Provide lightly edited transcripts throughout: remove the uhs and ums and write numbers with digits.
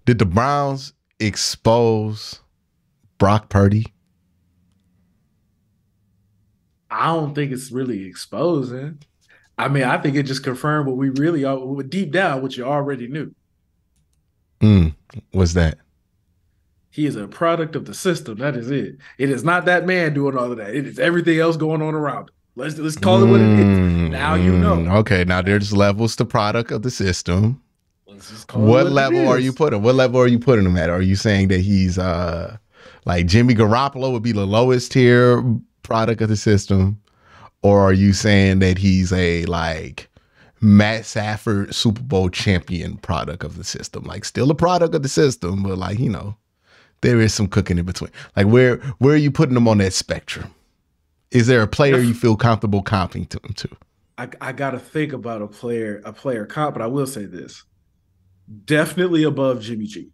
Did the Browns expose Brock Purdy? I don't think it's really exposing. I mean, I think it just confirmed what we really are, deep down, what you already knew. What's that? He is a product of the system. That is it. It is not that man doing all of that. It is everything else going on around him. Let's call it what it is. Now you know. Okay, now there's levels to product of the system. Let's just call it What what it level are you is. putting? What level are you putting him at? Are you saying that he's like Jimmy Garoppolo would be the lowest tier product of the system? Or are you saying that he's a like Matt Stafford Super Bowl champion product of the system? Like still a product of the system, but like, there is some cooking in between. Like where are you putting him on that spectrum? Is there a player you feel comfortable comping to him to? I gotta think about a player comp, but I will say this. Definitely above Jimmy G.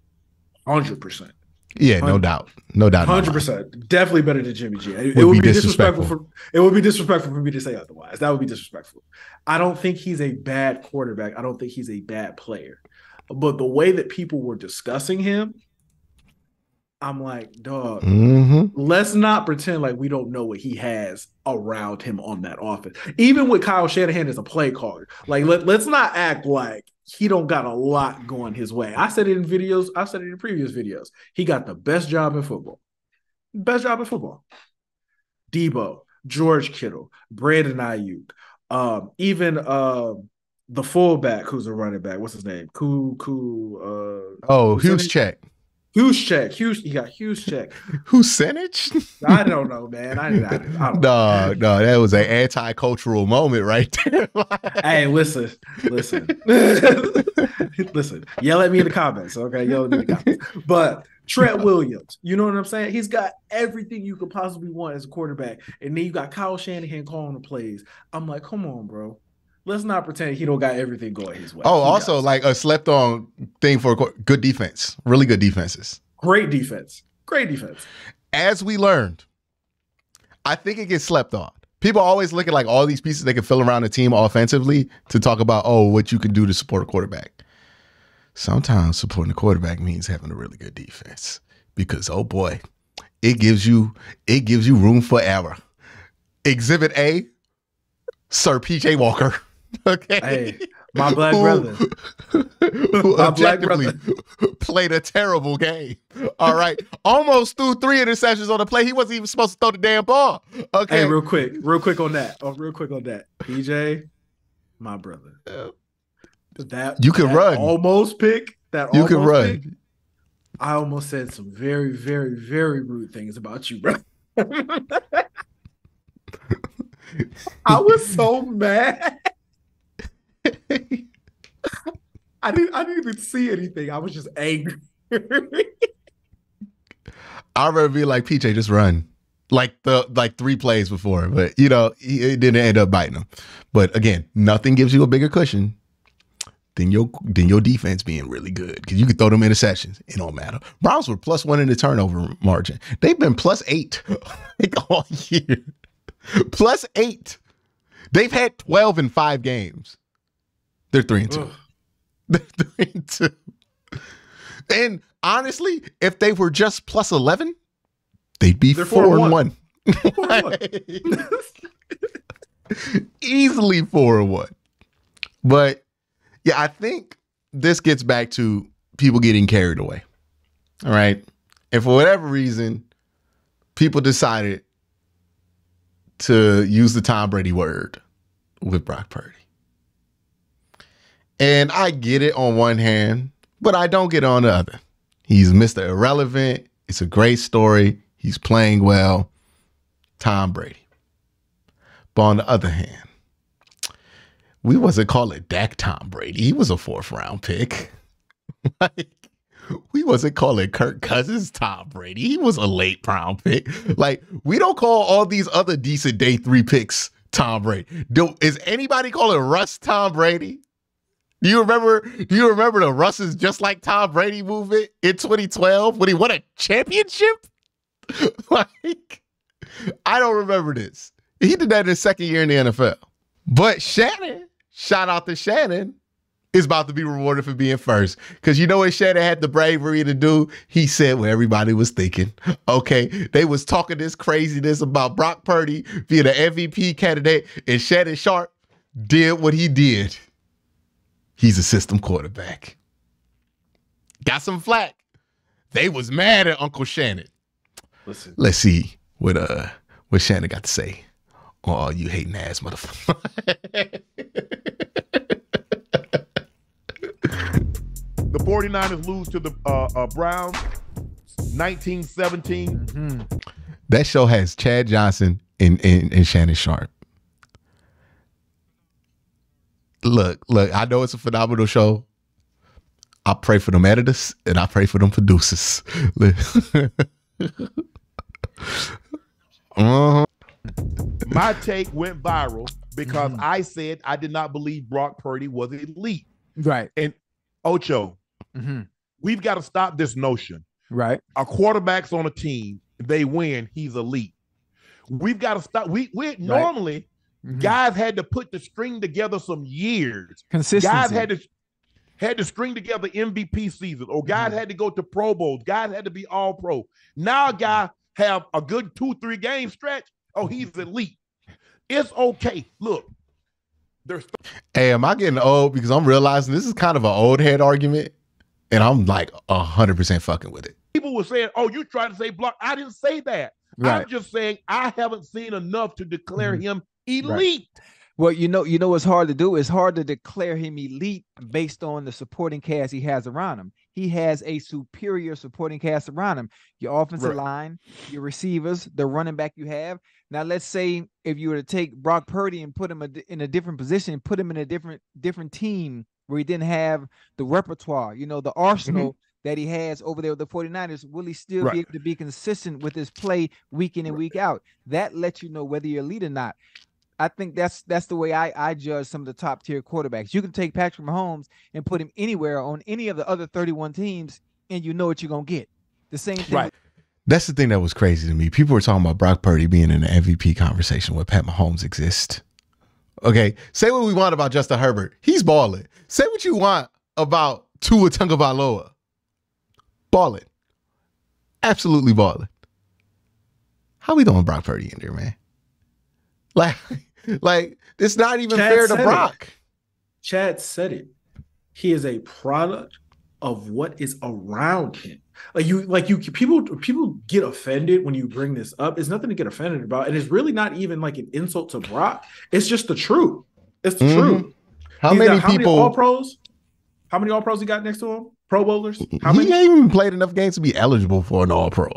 100%. Yeah, no doubt. No doubt in my mind. 100%. Definitely better than Jimmy G. It Would would be be disrespectful. it would be disrespectful for me to say otherwise. That would be disrespectful. I don't think he's a bad quarterback. I don't think he's a bad player. But the way that people were discussing him, I'm like, dog, let's not pretend like we don't know what he has around him on that offense. Even with Kyle Shanahan as a play caller, like let's not act like he don't got a lot going his way. I said it in videos. I said it in previous videos. He got the best job in football. Best job in football. Debo, George Kittle, Brandon Ayuk, even the fullback who's a running back. What's his name? Huge check. Huge check. He got huge check. Huge? I don't know, man. I don't know. No, that was an anti-cultural moment right there. Hey, listen. Listen. Yell at me in the comments, okay? Yell at me in the comments. But Trent Williams, you know what I'm saying? He's got everything you could possibly want as a quarterback. And then you got Kyle Shanahan calling the plays. I'm like, come on, bro. Let's not pretend he don't got everything going his way. Oh, also like a slept on thing for good defense. Really good defenses. Great defense. Great defense. As we learned, I think it gets slept on. People always look at like all these pieces they can fill around the team offensively to talk about, what you can do to support a quarterback. Sometimes supporting a quarterback means having a really good defense because, oh boy, it gives you room for error. Exhibit A, Sir PJ Walker. Okay. Hey, my black brother. Who objectively played a terrible game. All right. Almost threw 3 interceptions on the play. He wasn't even supposed to throw the damn ball. Okay. Hey, real quick on that. PJ, my brother. You can run. Almost pick. You can run. Pick, I almost said some very, very, very rude things about you, bro. I was so mad. I didn't even see anything. I was just angry. I remember being like, PJ, just run. Like 3 plays before, but it didn't end up biting him. But again, nothing gives you a bigger cushion than your defense being really good. Because you can throw them interceptions. It don't matter. Browns were +1 in the turnover margin. They've been +8 like all year. +8. They've had 12 in 5 games. They're 3-2. They're 3-2. And honestly, if they were just +11, they'd be 4-1. Easily 4-1. But yeah, I think this gets back to people getting carried away. All right. And for whatever reason, people decided to use the Tom Brady word with Brock Purdy. And I get it on one hand, but I don't get it on the other. He's Mr. Irrelevant. It's a great story. He's playing well. Tom Brady. But on the other hand, we wasn't calling Dak Tom Brady. He was a 4th round pick. Like, we wasn't calling Kirk Cousins Tom Brady. He was a late round pick. Like, we don't call all these other decent day 3 picks Tom Brady. Is anybody calling Russ Tom Brady? Do you remember the Russ is just like Tom Brady movement in 2012 when he won a championship? Like, I don't remember this. He did that in his 2nd year in the NFL. But Shannon, shout out to Shannon, is about to be rewarded for being first. Because you know what Shannon had the bravery to do? He said what everybody was thinking. Okay, they was talking this craziness about Brock Purdy being an MVP candidate, and Shannon Sharp did what he did. He's a system quarterback. Got some flack. They was mad at Uncle Shannon. Listen. Let's see what Shannon got to say. Oh, you hating ass motherfucker. The 49ers lose to the Browns 19-17. Mm-hmm. That show has Chad Johnson and Shannon Sharp. Look, I know it's a phenomenal show. I pray for them editors and I pray for them producers. My take went viral because I said I did not believe Brock Purdy was elite. Right. And Ocho, we've got to stop this notion. Right. A quarterback's on a team, they win, he's elite. We've got to stop. We normally guys had to put the string together some years. Consistency. Guys had to string together MVP seasons, or guys had to go to Pro Bowls. Guys had to be all pro. Now a guy have a good 2-3 game stretch. Oh, he's elite. It's okay. Look, hey, am I getting old? Because I'm realizing this is kind of an old head argument, and I'm like 100% fucking with it. People were saying, "Oh, you tried to say block." I didn't say that. Right. I'm just saying I haven't seen enough to declare him elite. Right. Well, you know what's hard to do? It's hard to declare him elite based on the supporting cast he has around him. He has a superior supporting cast around him. Your offensive line, your receivers, the running back you have. Now, let's say if you were to take Brock Purdy and put him in a different position, put him in a different team where he didn't have the repertoire, the arsenal that he has over there with the 49ers, will he still be able to be consistent with his play week in and week out? That lets you know whether you're elite or not. I think that's the way I judge some of the top tier quarterbacks. You can take Patrick Mahomes and put him anywhere on any of the other 31 teams, and you know what you're gonna get. The same thing. Right. That's the thing that was crazy to me. People were talking about Brock Purdy being in the MVP conversation where Pat Mahomes exists. Okay, say what we want about Justin Herbert. He's balling. Say what you want about Tua Tagovailoa. Balling. Absolutely balling. How we throwing Brock Purdy in there, man? Like it's not even fair to Brock. Chad said it. He is a product of what is around him. People get offended when you bring this up. It's nothing to get offended about. And it's really not even like an insult to Brock. It's just the truth. It's the truth. How many all pros? How many all pros he got next to him? Pro bowlers? How many? He ain't even played enough games to be eligible for an all pro.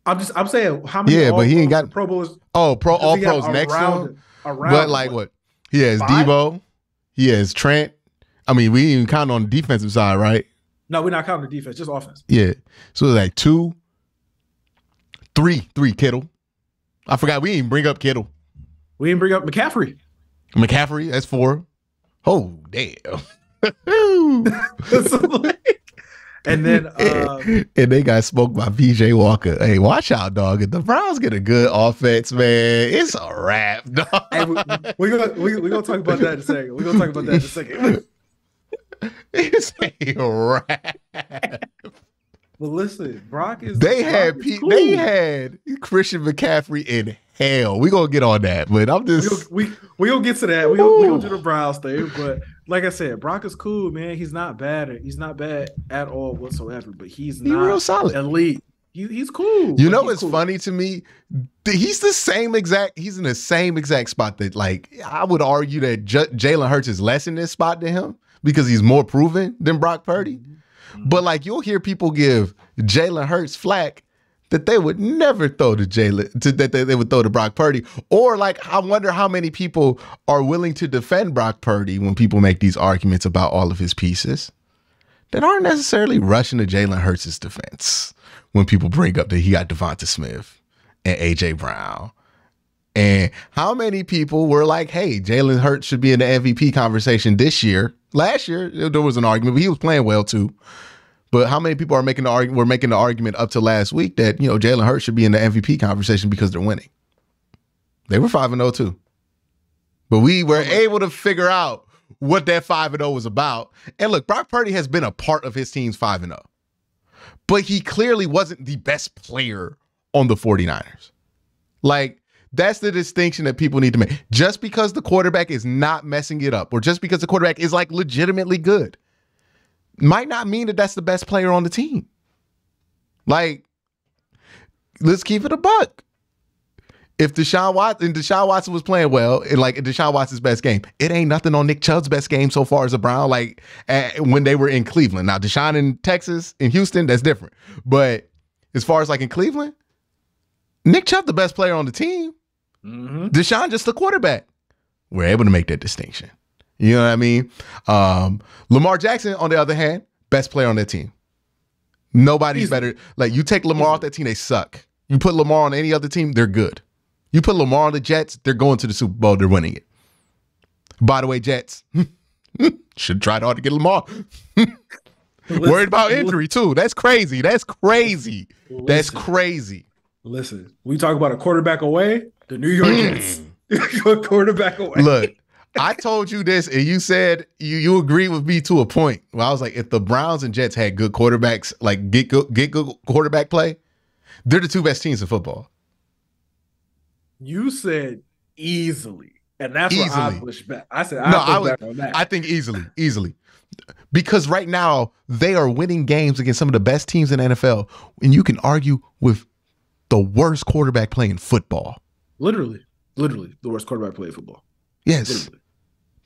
I'm saying how many? Yeah, but he ain't got Pro Bowlers. Oh, all pros next to him. But like what? He has Debo. He has Trent. I mean, we didn't even count on the defensive side, right? No, we're not counting the defense, just offense. Yeah. So it's like 2, 3 Kittle. I forgot we didn't bring up Kittle. We didn't bring up McCaffrey. That's 4. Oh, damn. And then and they got smoked by PJ Walker. Hey, watch out, dog. If the Browns get a good offense, man, it's a wrap, dog. Hey, we're gonna talk about that in a second. It's a wrap. But listen, Brock is. They had Christian McCaffrey in hell. We gonna get on that, but I'm just we gonna get to that. We gonna do the Browns thing, but like I said, Brock is cool, man. He's not bad. He's not bad at all whatsoever. But he's not real solid, elite. He's cool. You know what's funny to me? He's in the same exact spot that, like, I would argue that Jalen Hurts is less in this spot than him because he's more proven than Brock Purdy. But like, you'll hear people give Jalen Hurts flack that they would never throw to that they would throw to Brock Purdy. Or like, I wonder how many people are willing to defend Brock Purdy when people make these arguments about all of his pieces that aren't necessarily rushing to Jalen Hurts' defense when people bring up that he got Devonta Smith and A.J. Brown. And how many people were like, hey, Jalen Hurts should be in the MVP conversation this year. Last year, there was an argument, but he was playing well too. But how many people were making the argument up to last week that, Jalen Hurts should be in the MVP conversation because they're winning? They were 5-0 too. But we were able to figure out what that 5-0 was about. And look, Brock Purdy has been a part of his team's 5-0. But he clearly wasn't the best player on the 49ers. Like, that's the distinction that people need to make. Just because the quarterback is not messing it up, or just because the quarterback is like legitimately good, might not mean that that's the best player on the team. Like, let's keep it a buck. If Deshaun Watson was playing well, and like Deshaun Watson's best game, it ain't nothing on Nick Chubb's best game so far as a Brown, like when they were in Cleveland. Now, Deshaun in Texas, in Houston, that's different. But as far as like in Cleveland, Nick Chubb the best player on the team. Mm-hmm. Deshaun just the quarterback. We're able to make that distinction. You know what I mean? Lamar Jackson, on the other hand, best player on that team. Nobody's better. Like, you take Lamar off that team, they suck. You put Lamar on any other team, they're good. You put Lamar on the Jets, they're going to the Super Bowl, they're winning it. By the way, Jets, should try hard to get Lamar. Worried about injury, too. That's crazy. That's crazy. That's crazy. Listen, we talk about a quarterback away, the New York Jets. A quarterback away. Look, I told you this, and you said you agree with me to a point. Well, I was like, if the Browns and Jets had good quarterbacks, like get good quarterback play, they're the two best teams in football. You said easily, and that's what I pushed back. I said I pushed back on that. I think easily. Because right now, they are winning games against some of the best teams in the NFL, and you can argue with the worst quarterback play in football. Literally the worst quarterback play in football. Yes. Literally.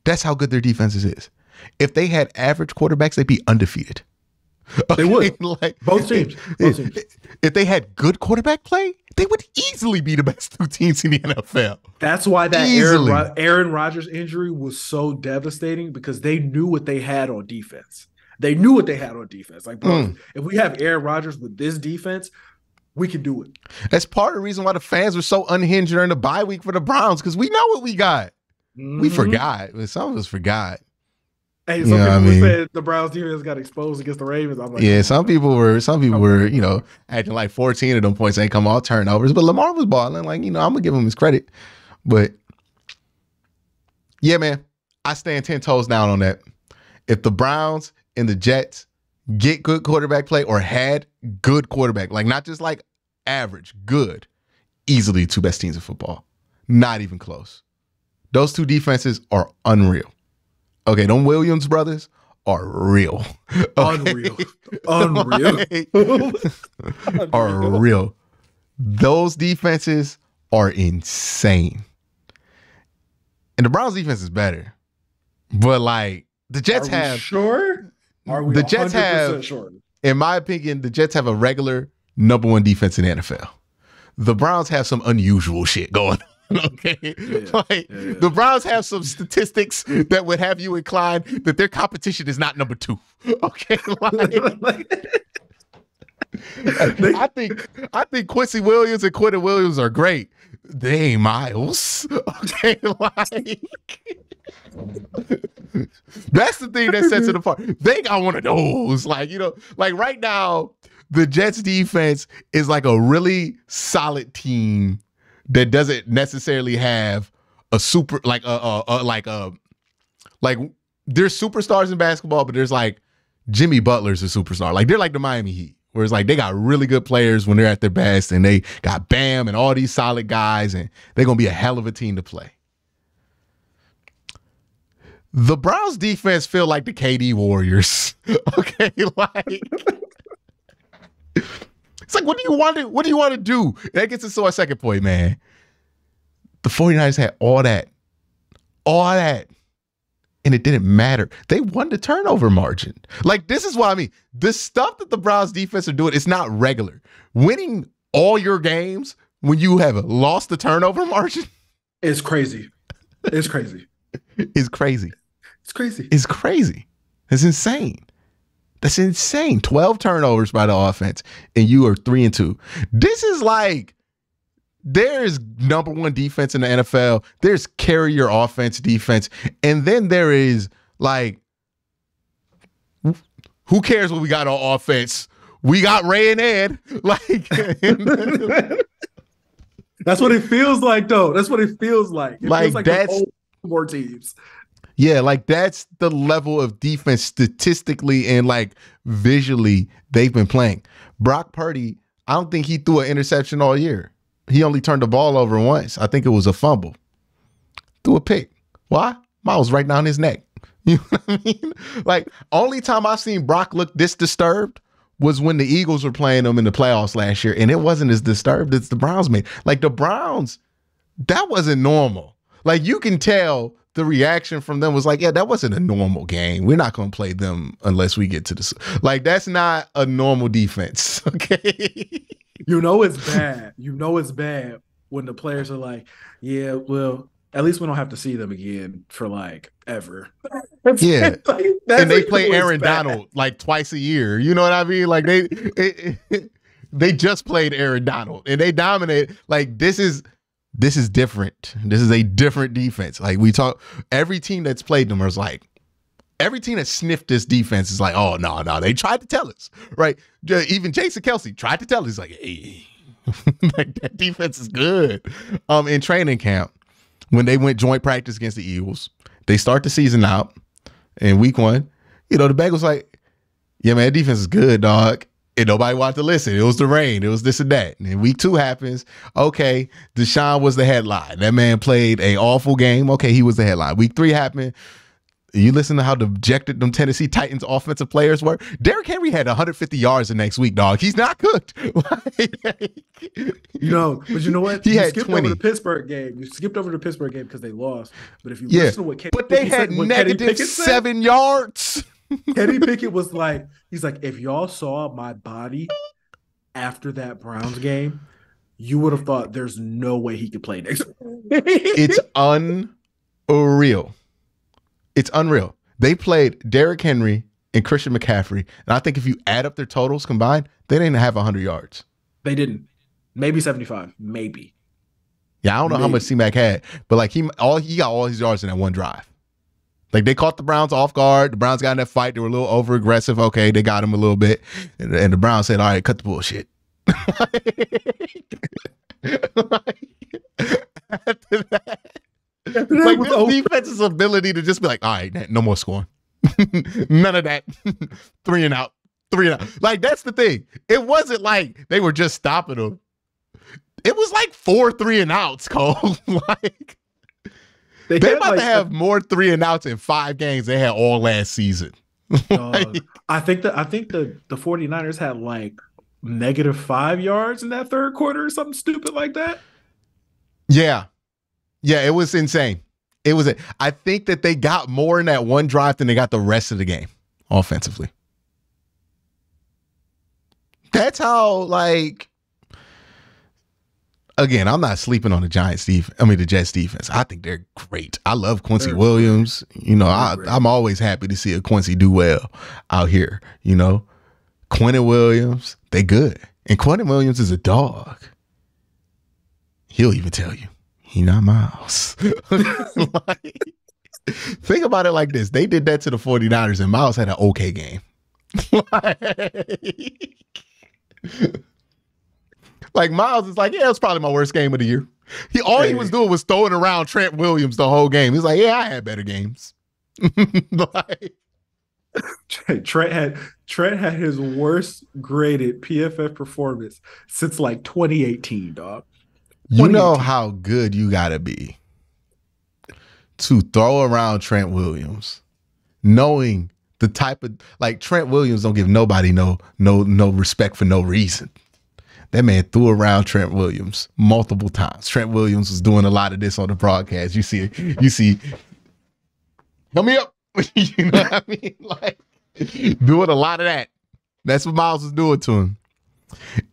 That's how good their defenses is. If they had average quarterbacks, they'd be undefeated. They would. Like, both teams. If they had good quarterback play, they would easily be the best two teams in the NFL. That's why that Aaron Rodgers injury was so devastating, because they knew what they had on defense. Like, bro, if we have Aaron Rodgers with this defense, we can do it. That's part of the reason why the fans were so unhinged during the bye week for the Browns, because we know what we got. Mm-hmm. We forgot. Some of us forgot. Hey, some people said the Browns defense got exposed against the Ravens. I'm like, yeah, some people were, acting like 14 of them points ain't come all turnovers. But Lamar was balling. Like, I'm gonna give him his credit. But yeah, man, I stand 10 toes down on that. If the Browns and the Jets get good quarterback play, or had good quarterback, like not just like average, good, easily two best teams in football. Not even close. Those two defenses are unreal. Okay, them Williams brothers are real. Okay? Unreal. Are real. Those defenses are insane. And the Browns defense is better. But like, the Jets have... Sure? Are we 100% sure? In my opinion, the Jets have a regular number one defense in the NFL. The Browns have some unusual shit going on. Okay, the Browns have some statistics that would have you inclined that their competition is not number two. Okay, I think Quincy Williams and Quentin Williams are great. They ain't Miles. Okay, that's the thing that sets it apart. They got one of those, like right now, the Jets defense is like a really solid team that doesn't necessarily have a super, like there's superstars in basketball, but there's like Jimmy Butler's a superstar. Like, they're like the Miami Heat, where it's like they got really good players when they're at their best, and they got Bam and all these solid guys, and they're going to be a hell of a team to play. The Browns defense feel like the KD Warriors. Okay, like... It's like, what do you want to do? That gets us to our second point, man. The 49ers had all that, and it didn't matter. They won the turnover margin. Like, this is what I mean. The stuff that the Browns defense are doing, it's not regular. Winning all your games when you have lost the turnover margin is crazy. It's crazy. It's crazy. It's crazy. It's crazy. It's insane. That's insane. 12 turnovers by the offense, and you are 3-2. This is like, there's number one defense in the NFL. There's carry your offense defense. And then there is like, who cares what we got on offense? We got Ray and Ed. Like, that's what it feels like, though. That's what it feels like. It feels like that's more teams. Yeah, like that's the level of defense statistically and like visually they've been playing. Brock Purdy, I don't think he threw an interception all year. He only turned the ball over once. I think it was a fumble. Threw a pick. Why? Miles right down his neck. You know what I mean? Like, only time I've seen Brock look this disturbed was when the Eagles were playing them in the playoffs last year, and it wasn't as disturbed as the Browns made. Like, the Browns, that wasn't normal. Like, you can tell the reaction from them was like, yeah, that wasn't a normal game. We're not going to play them unless we get to the... Like, that's not a normal defense, okay? You know it's bad. You know it's bad when the players are like, yeah, well, at least we don't have to see them again for like ever. Yeah. Like, and they play Aaron Donald like twice a year. You know what I mean? Like they just played Aaron Donald and they dominate. Like this is different. This is a different defense. Like we talk, every team that's played them is like, every team that sniffed this defense is like, oh no, they tried to tell us, right? Even Jason Kelsey tried to tell us, he's like, hey, like that defense is good. In training camp, when they went joint practice against the Eagles, they start the season out in week 1. You know, the Bengals like, yeah, man, defense is good, dog. And nobody wanted to listen. It was the rain. It was this and that. And then week 2 happens. Okay, Deshaun was the headline. That man played an awful game. Okay, he was the headline. Week 3 happened. You listen to how dejected them Tennessee Titans offensive players were. Derrick Henry had 150 yards the next week, dog. He's not cooked. You know, but you know what? He you had skipped 20. over the Pittsburgh game. You skipped over the Pittsburgh game because they lost. But if you Yeah, listen to what Kenny but they Pickett had said, what Kenny negative Pickett said, 7 yards. Kenny Pickett was like, he's like, if y'all saw my body after that Browns game, you would have thought there's no way he could play next. It's unreal. It's unreal. They played Derrick Henry and Christian McCaffrey, and I think if you add up their totals combined, they didn't have 100 yards. They didn't. Maybe 75. Maybe. Yeah, I don't know how much C-Mac had, but like he got all his yards in that one drive. Like they caught the Browns off guard. The Browns got in that fight. They were a little over aggressive. Okay, they got him a little bit, and the Browns said, "All right, cut the bullshit." After that. Like this defense's ability to just be like, all right, no more scoring. None of that. 3 and out. 3 and out. Like, that's the thing. It wasn't like they were just stopping them. It was like 4 3 and outs, Cole. Like they about to have more 3 and outs in 5 games they had all last season. Like, I think the 49ers had like -5 yards in that third quarter or something stupid like that. Yeah. Yeah, it was insane. I think that they got more in that one drive than they got the rest of the game offensively. That's how, like, again, I'm not sleeping on the Jets defense. I think they're great. I love Quincy Williams. You know, I'm always happy to see a Quincy do well out here. You know, Quentin Williams, they good. And Quentin Williams is a dog. He'll even tell you. He not Miles. Like, think about it like this. They did that to the 49ers and Miles had an okay game. Like Miles is like, yeah, it was probably my worst game of the year. All he was doing was throwing around Trent Williams the whole game. He's like, yeah, I had better games. Like, Trent had his worst graded PFF performance since like 2018, dog. You know how good you gotta be to throw around Trent Williams, knowing the type of, like, Trent Williams don't give nobody no respect for no reason. That man threw around Trent Williams multiple times. Trent Williams was doing a lot of this on the broadcast. You see, help me up. You know what I mean? Like, doing a lot of that. That's what Miles was doing to him.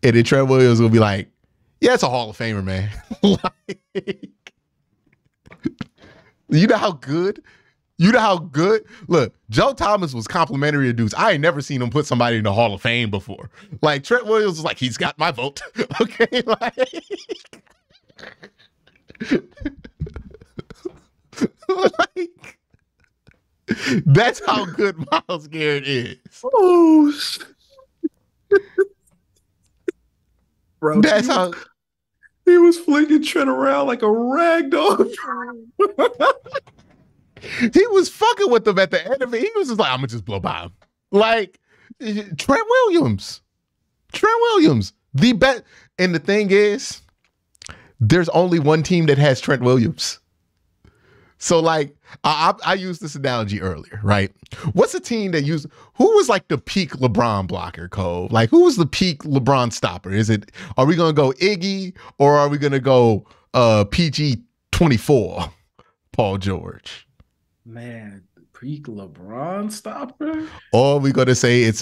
And then Trent Williams will be like, yeah, it's a Hall of Famer, man. Like, you know how good? Look, Joe Thomas was complimentary to dudes. I ain't never seen him put somebody in the Hall of Fame before. Like, Trent Williams was like, he's got my vote. Okay, like, like, that's how good Myles Garrett is. Oh, bro, that's how he was flinging Trent around like a rag doll. He was fucking with them at the end of it. He was just like, I'm gonna just blow by him. Like Trent Williams. The best. And the thing is, there's only one team that has Trent Williams. So like, I used this analogy earlier, right? What's a team that who was like the peak LeBron blocker, Cole? Like, who was the peak LeBron stopper? Are we gonna go Iggy or are we gonna go PG 24, Paul George? Man, peak LeBron stopper? Or are we gonna say it's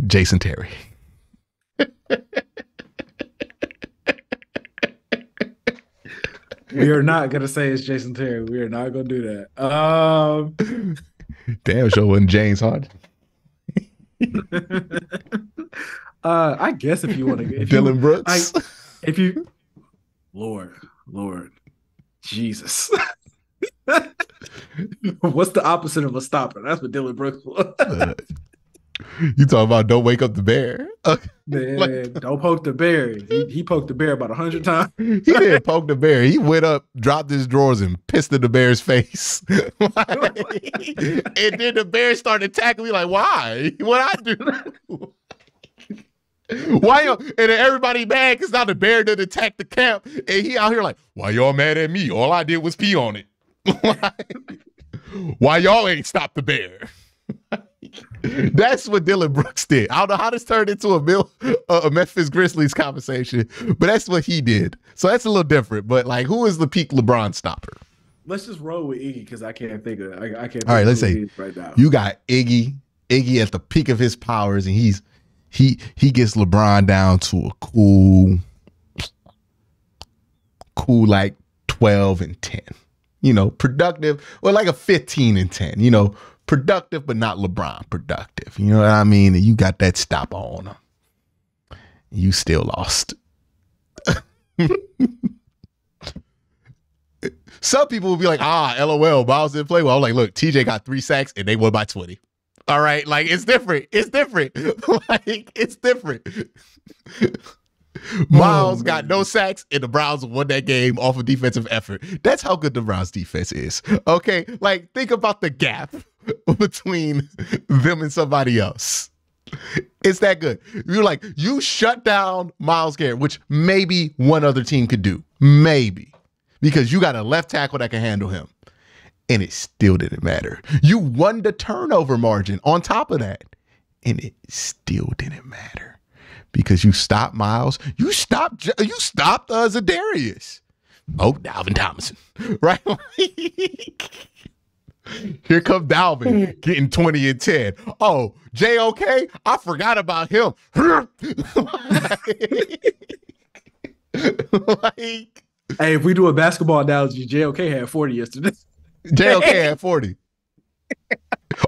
Jason Terry? We are not gonna say it's Jason Terry. We are not gonna do that. Damn sure wasn't James Harden. I guess if you want to, Dylan Brooks. Lord, Jesus. What's the opposite of a stopper? That's what Dylan Brooks was. You talking about don't wake up the bear? Man, don't poke the bear. He poked the bear about 100 times. He didn't poke the bear. He went up, dropped his drawers, and pissed in the bear's face. And then the bear started attacking me like, why? What I do? Why y'all? And then everybody mad because now the bear didn't attack the camp. And he out here like, why y'all mad at me? All I did was pee on it. Why y'all ain't stopped the bear? That's what Dylan Brooks did. I don't know how this turned into a Memphis Grizzlies conversation, but that's what he did. So that's a little different. But like, who is the peak LeBron stopper? Let's just roll with Iggy because I can't think of. I can't. Think All right, of let's who say it is right now. You got Iggy at the peak of his powers, and he gets LeBron down to a cool like 12 and 10. You know, productive, or like a 15 and 10. You know. Productive, but not LeBron productive. You know what I mean? And you got that stop on him. You still lost. Some people will be like, LOL, Miles didn't play well. I'm like, look, TJ got 3 sacks and they won by 20. All right, like it's different. Like it's different. Miles got no sacks and the Browns won that game off of defensive effort. That's how good the Browns defense is. Okay, like think about the gap between them and somebody else. It's that good. You're like, you shut down Myles Garrett, which maybe one other team could do. Maybe. Because you got a left tackle that can handle him. And it still didn't matter. You won the turnover margin on top of that. And it still didn't matter. Because you stopped Myles. You stopped Zadarius. Oh, Dalvin Tomlinson. Right? Here comes Dalvin getting 20 and 10. Oh, JOK, I forgot about him. Like, hey, if we do a basketball analogy, JOK had 40 yesterday. JOK had 40.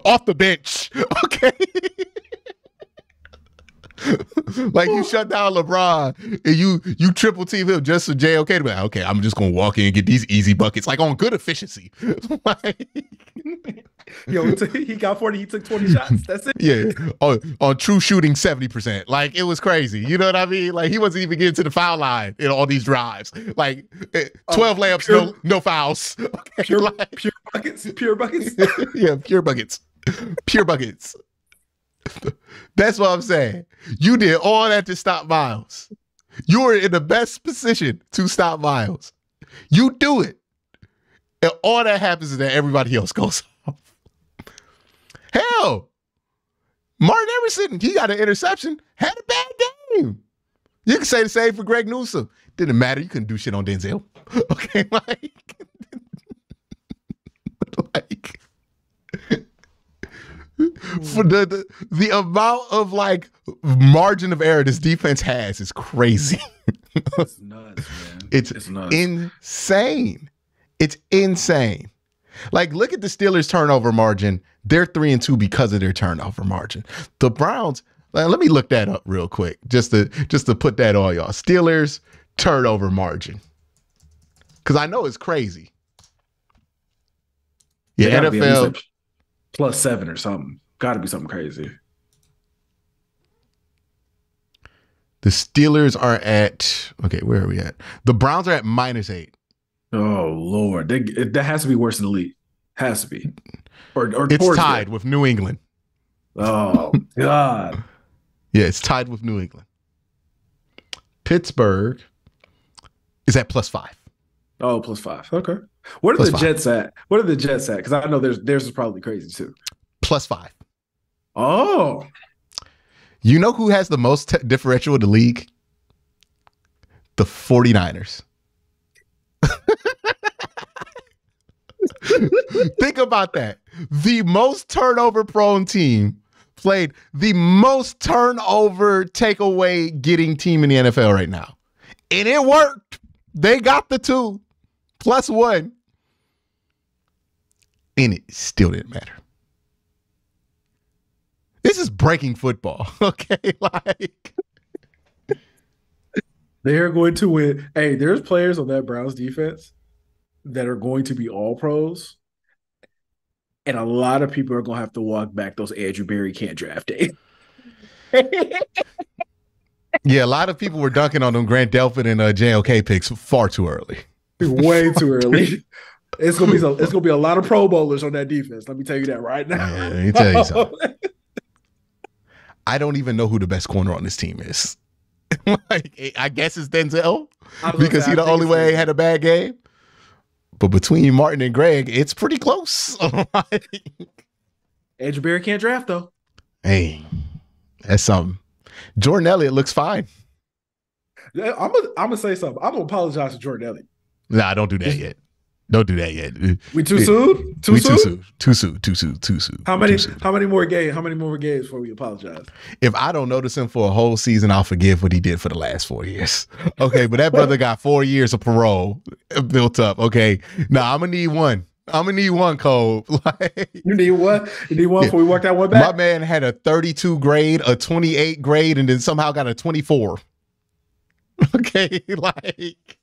Off the bench. Okay. Like you shut down LeBron and you triple team him just for JOK to be like, okay, I'm just gonna walk in and get these easy buckets, like on good efficiency. Like, yo, he got 40, he took 20 shots. That's it. Yeah. On true shooting 70%. Like it was crazy. You know what I mean? Like he wasn't even getting to the foul line in all these drives. Like 12 layups, no fouls. Okay, pure buckets. Yeah, pure buckets. Pure buckets. That's what I'm saying. You did all that to stop Myles. You were in the best position to stop Myles. You do it. And all that happens is that everybody else goes off. Hell, Martin Emerson, he got an interception, had a bad game. You can say the same for Greg Newsome. Didn't matter. You couldn't do shit on Denzel. Okay, like for the amount of like margin of error this defense has is crazy. It's nuts, man. It's nuts. Insane. It's insane. Like, look at the Steelers' turnover margin. They're 3-2 because of their turnover margin. The Browns, let me look that up real quick, just to put that on y'all. Steelers turnover margin, because I know it's crazy. Yeah, NFL +7 or something. Got to be something crazy. The Steelers are at, okay, where are we at? The Browns are at -8. Oh, Lord. That has to be worse than the league. Has to be. Or It's towards tied there. with New England. Oh, God. Yeah, it's tied with New England. Pittsburgh is at +5. Oh, +5. Okay. What are Plus the 5. Jets at? What are the Jets at? Because I know theirs is probably crazy too. +5. Oh. You know who has the most differential in the league? The 49ers. Think about that. The most turnover prone team played the most turnover takeaway getting team in the NFL right now. And it worked. They got the 2 +1. And it still didn't matter. This is breaking football. Okay. Like, They're going to win. Hey, there's players on that Browns defense that are going to be all pros. And a lot of people are going to have to walk back those Andrew Berry can't draft day. yeah, a lot of people were dunking on them Grant Delphin and JOK picks far too early. Way too early. It's gonna be a lot of Pro Bowlers on that defense. Let me tell you that right now. Yeah, let me tell you something. I don't even know who the best corner on this team is. Like, I guess it's Denzel because he the only way had a bad game. But between Martin and Greg, it's pretty close. Andrew Berry can't draft though. Hey, that's something. Jordan Elliott looks fine. I'm gonna say something. I'm gonna apologize to Jordan Elliott. Nah, don't do that yet. Don't do that yet. We too soon? Too soon? Too soon. How many more games before we apologize? If I don't notice him for a whole season, I'll forgive what he did for the last 4 years. Okay, but that brother got 4 years of parole built up. Okay, now I'm gonna need one. Cole. Like, you need one? You need one before we work that one back? My man had a 32 grade, a 28 grade, and then somehow got a 24. Okay, like,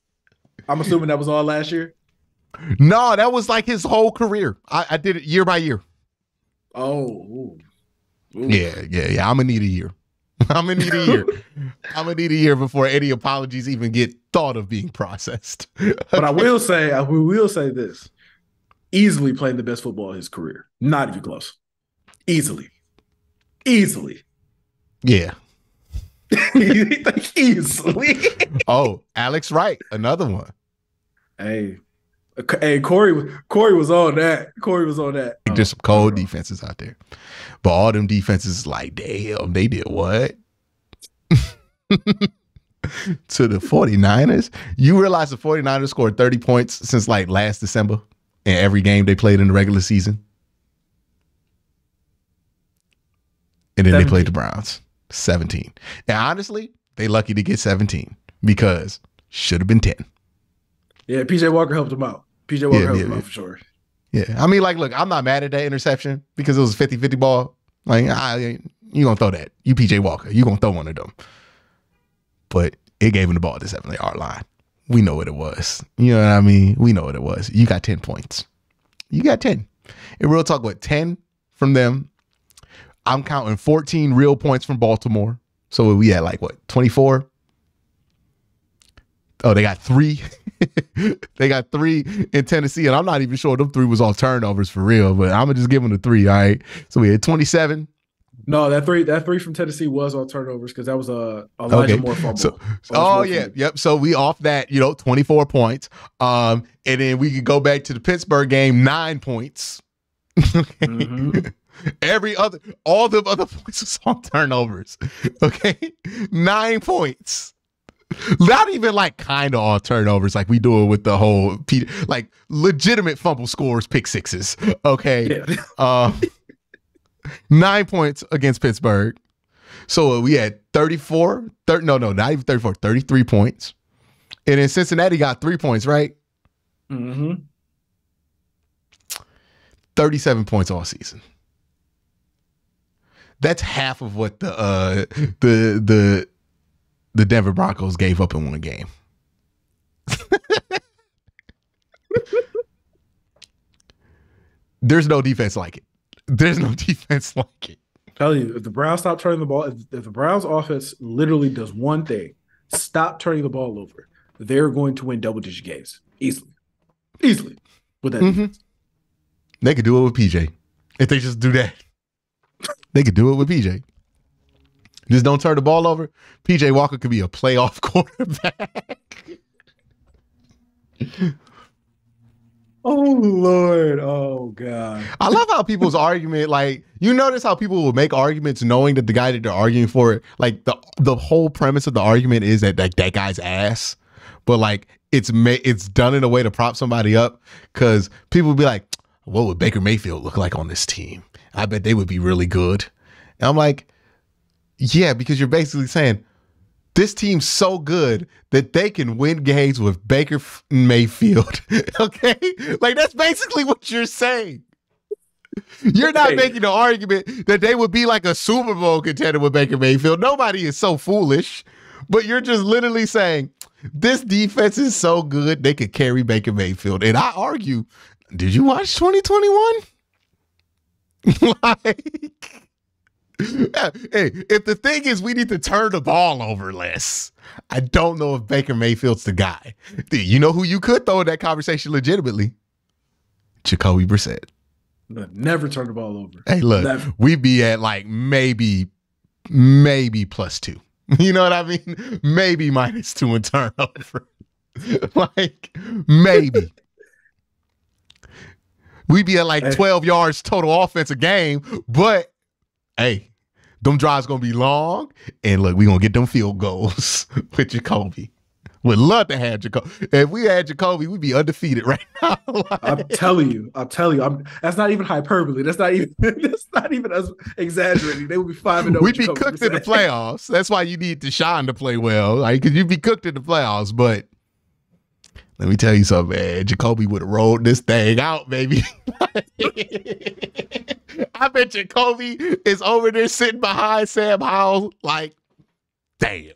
I'm assuming that was all last year? No, that was like his whole career. I did it year by year. Oh. Ooh. Yeah. I'm gonna need a year. I'm gonna need a year before any apologies even get thought of being processed. But I will say this. Easily playing the best football of his career. Not even close. Easily. Yeah. Easily. Oh, Alex Wright, another one. Hey, Corey was on that. There's some cold defenses out there. But all them defenses, like, damn, they did what? To the 49ers? You realize the 49ers scored 30 points since like last December in every game they played in the regular season? And then 17. They played the Browns. 17. And honestly, they lucky to get 17 because should have been 10. Yeah, PJ Walker helped him out. PJ Walker helped him out for sure. Yeah. I mean, like, look, I'm not mad at that interception because it was a 50-50 ball. Like, you going to throw that. You PJ Walker. You going to throw one of them. But it gave him the ball at the 7-yard line. We know what it was. You know what I mean? We know what it was. You got 10 points. You got 10. And real talk, what, 10 from them? I'm counting 14 real points from Baltimore. So we had like, what, 24? Oh, they got 3. They got 3 in Tennessee, and I'm not even sure them 3 was all turnovers for real, but I'm gonna just give them the 3. All right. So we had 27. No, that three from Tennessee was all turnovers because that was a Elijah Moore fumble. Yep. So we off that, 24 points. And then we could go back to the Pittsburgh game, 9 points. Mm-hmm. All the other points was on turnovers. Okay, 9 points. Not even like kind of all turnovers like we do it with the whole like legitimate fumble scores, pick sixes. Okay. Yeah. 9 points against Pittsburgh. So we had 33 points. And then Cincinnati got 3 points, right? Mm-hmm. 37 points all season. That's half of what the Denver Broncos gave up in one game. There's no defense like it. Tell you, if the Browns stop turning the ball, if the Browns offense literally does one thing, stop turning the ball over, they're going to win double-digit games easily with that defense. They could do it with PJ. If they just do that, they could do it with PJ. Just don't turn the ball over. PJ Walker could be a playoff quarterback. Oh Lord. Oh God. I love how people's argument, like, you notice how people will make arguments knowing that the guy that they're arguing for, like, the whole premise of the argument is that that guy's ass, but like it's done in a way to prop somebody up, because people will be like, what would Baker Mayfield look like on this team? I bet they would be really good. And I'm like, yeah, because you're basically saying this team's so good that they can win games with Baker Mayfield. Okay? Like, that's basically what you're saying. You're not making the argument that they would be like a Super Bowl contender with Baker Mayfield. Nobody is so foolish. But you're just literally saying this defense is so good they could carry Baker Mayfield. And I argue, did you watch 2021? Like, hey, if the thing is we need to turn the ball over less, I don't know if Baker Mayfield's the guy. You know who you could throw in that conversation legitimately? Jacoby Brissett. Never turn the ball over. Hey, look, Never. We'd be at like maybe +2. You know what I mean? Maybe -2 in turnover. Like, maybe. We'd be at like 12 yards total offense a game, but hey, them drives gonna be long, and look, we gonna get them field goals with Jacoby. Would love to have Jacoby. If we had Jacoby, we'd be undefeated right now. Like, I'm telling you. That's not even hyperbole. That's not even us exaggerating. They would be 5-0. we'd be cooked in the playoffs. That's why you need Deshaun to play well, like, because you'd be cooked in the playoffs. But let me tell you something, man. Jacoby would have rolled this thing out, baby. I bet Jacoby is over there sitting behind Sam Howell like, damn.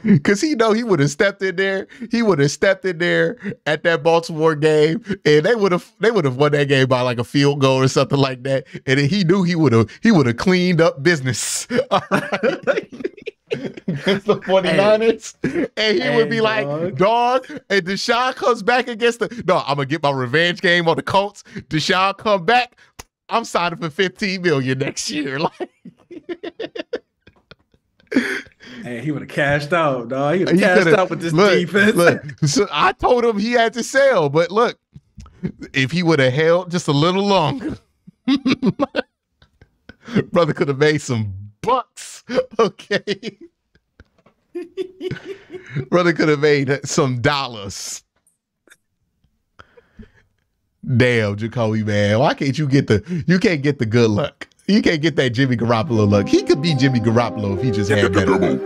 Because he would have stepped in there. He would have stepped in there at that Baltimore game, and they would have won that game by like a field goal or something like that. And then he knew he would have cleaned up business. All right. Against the 49ers, and he would be like, dog, and Deshaun comes back against I'm gonna get my revenge game on the Colts. Deshaun come back, I'm signing for $15 million next year. Like, hey, he would have cashed out, dog. He would have cashed out with this defense. Look, so I told him he had to sell, but look, if he would have held just a little longer, brother could have made some bucks. Okay. Brother could have made some dollars. Damn, Jacoby, man. Why can't you get the good luck? You can't get that Jimmy Garoppolo luck. He could be Jimmy Garoppolo if he just had better luck.